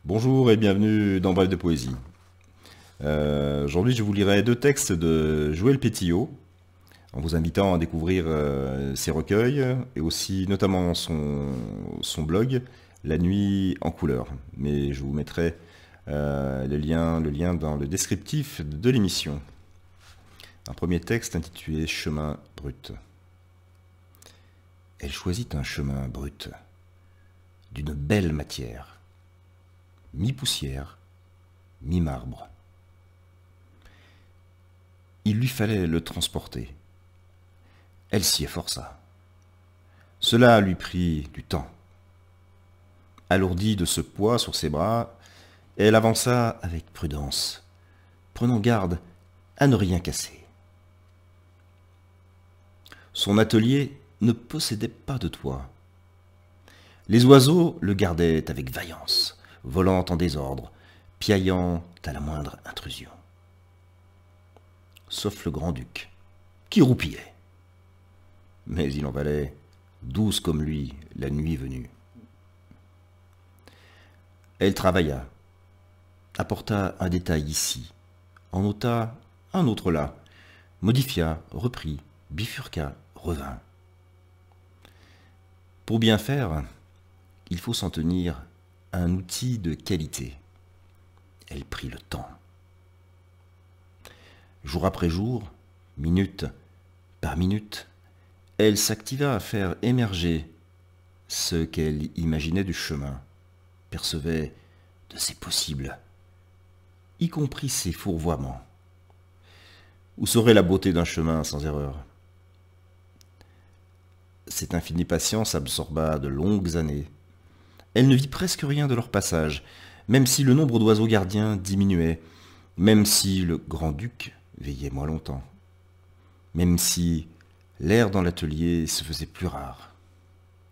Bonjour et bienvenue dans Bref de Poésie. Aujourd'hui, je vous lirai deux textes de Joël Pétillot, en vous invitant à découvrir ses recueils et aussi notamment son blog, La Nuit en couleur. Mais je vous mettrai le lien dans le descriptif de l'émission. Un premier texte intitulé Chemin brut. Elle choisit un chemin brut, d'une belle matière, mi-poussière, mi-marbre. Il lui fallait le transporter. Elle s'y efforça. Cela lui prit du temps. Alourdie de ce poids sur ses bras, elle avança avec prudence, prenant garde à ne rien casser. Son atelier ne possédait pas de toit. Les oiseaux le gardaient avec vaillance, volant en désordre, piaillant à la moindre intrusion. Sauf le grand-duc, qui roupillait. Mais il en valait 12 comme lui la nuit venue. Elle travailla, apporta un détail ici, en ôta un autre là, modifia, reprit, bifurqua, revint. Pour bien faire, il faut s'en tenir à un outil de qualité. Elle prit le temps. Jour après jour, minute par minute, elle s'activa à faire émerger ce qu'elle imaginait du chemin, percevait de ses possibles, y compris ses fourvoiements. Où serait la beauté d'un chemin sans erreur? Cette infinie patience absorba de longues années. Elle ne vit presque rien de leur passage, même si le nombre d'oiseaux gardiens diminuait, même si le grand-duc veillait moins longtemps, même si l'air dans l'atelier se faisait plus rare,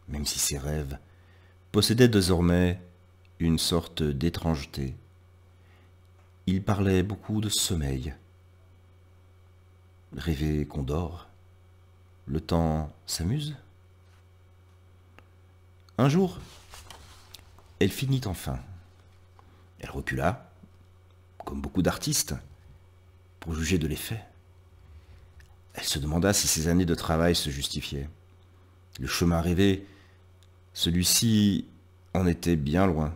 même si ses rêves possédaient désormais une sorte d'étrangeté. Il parlait beaucoup de sommeil. Rêver qu'on dort, le temps s'amuse. Un jour, elle finit enfin. Elle recula, comme beaucoup d'artistes, pour juger de l'effet. Elle se demanda si ses années de travail se justifiaient. Le chemin rêvé, celui-ci en était bien loin.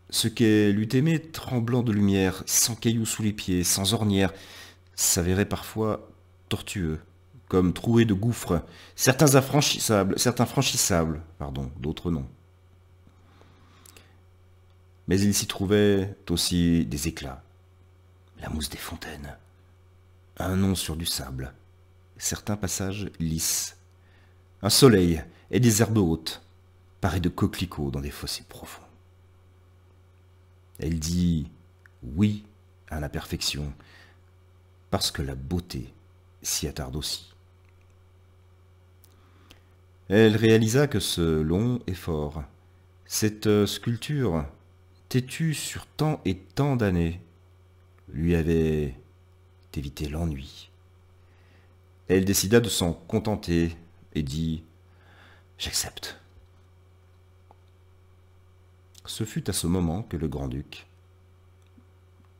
Ce qu'elle eût aimé tremblant de lumière, sans cailloux sous les pieds, sans ornières, s'avérait parfois tortueux, comme troué de gouffres, certains franchissables, d'autres non. Mais il s'y trouvait aussi des éclats, la mousse des fontaines, un nom sur du sable, certains passages lisses, un soleil et des herbes hautes, parées de coquelicots dans des fossés profonds. Elle dit oui à la perfection, parce que la beauté s'y attarde aussi. Elle réalisa que ce long effort, cette sculpture, têtue sur tant et tant d'années, lui avait évité l'ennui. Elle décida de s'en contenter et dit « J'accepte ». Ce fut à ce moment que le grand-duc,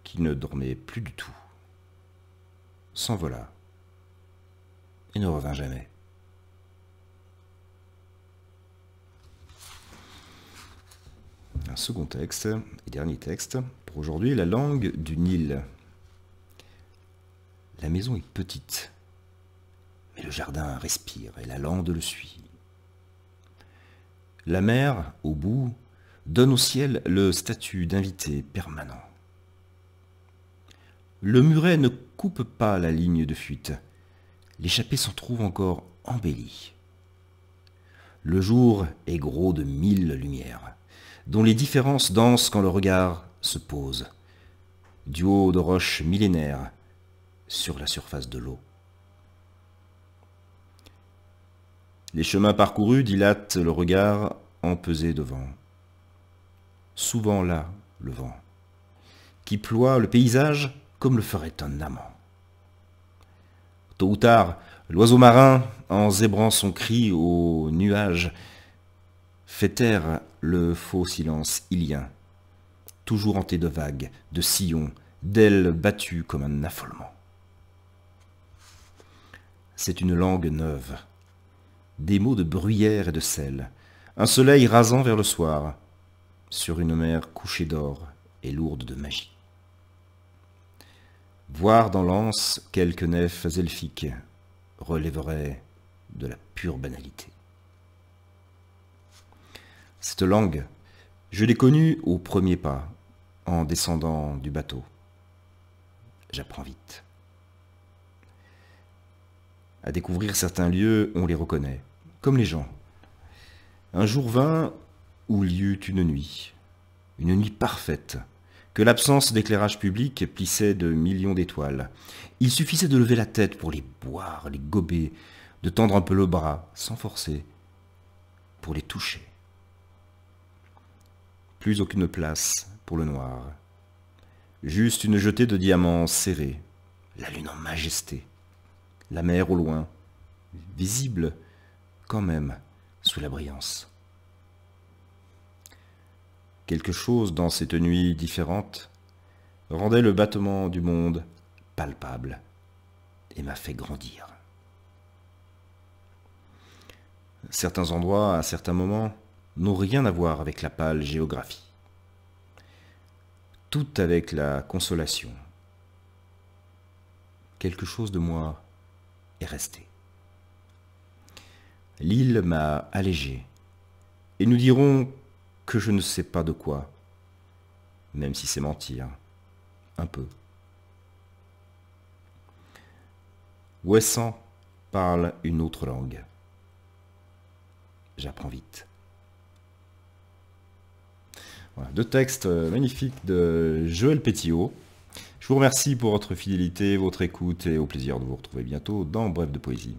qui ne dormait plus du tout, s'envola et ne revint jamais. Un second texte et dernier texte pour aujourd'hui, la langue du Nil. La maison est petite, mais le jardin respire et la lande le suit. La mer, au bout, donne au ciel le statut d'invité permanent. Le muret ne coupe pas la ligne de fuite. L'échappée s'en trouve encore embellie. Le jour est gros de 1000 lumières, dont les différences dansent quand le regard se pose, du haut de roches millénaires, sur la surface de l'eau. Les chemins parcourus dilatent le regard empesé de vent. Souvent là, le vent, qui ploie le paysage comme le ferait un amant. Tôt ou tard, l'oiseau marin, en zébrant son cri aux nuages, fait taire le faux silence ilien toujours hanté de vagues, de sillons, d'ailes battues comme un affolement. C'est une langue neuve, des mots de bruyère et de sel, un soleil rasant vers le soir, sur une mer couchée d'or et lourde de magie. Voir dans l'anse quelques nefs elfiques relèverait de la pure banalité. Cette langue, je l'ai connue au premier pas, en descendant du bateau. J'apprends vite. À découvrir certains lieux, on les reconnaît, comme les gens. Un jour vint où il y eut une nuit parfaite, que l'absence d'éclairage public plissait de millions d'étoiles. Il suffisait de lever la tête pour les boire, les gober, de tendre un peu le bras, sans forcer, pour les toucher. Plus aucune place pour le noir. Juste une jetée de diamants serrés, la lune en majesté, la mer au loin, visible quand même sous la brillance. Quelque chose dans cette nuit différente rendait le battement du monde palpable et m'a fait grandir. Certains endroits, à certains moments, n'ont rien à voir avec la pâle géographie. Tout avec la consolation. Quelque chose de moi est resté. L'île m'a allégé, et nous dirons que je ne sais pas de quoi, même si c'est mentir, un peu. Ouessant parle une autre langue. J'apprends vite. Voilà, deux textes magnifiques de Joël Pétillot. Je vous remercie pour votre fidélité, votre écoute et au plaisir de vous retrouver bientôt dans Bref de Poésie.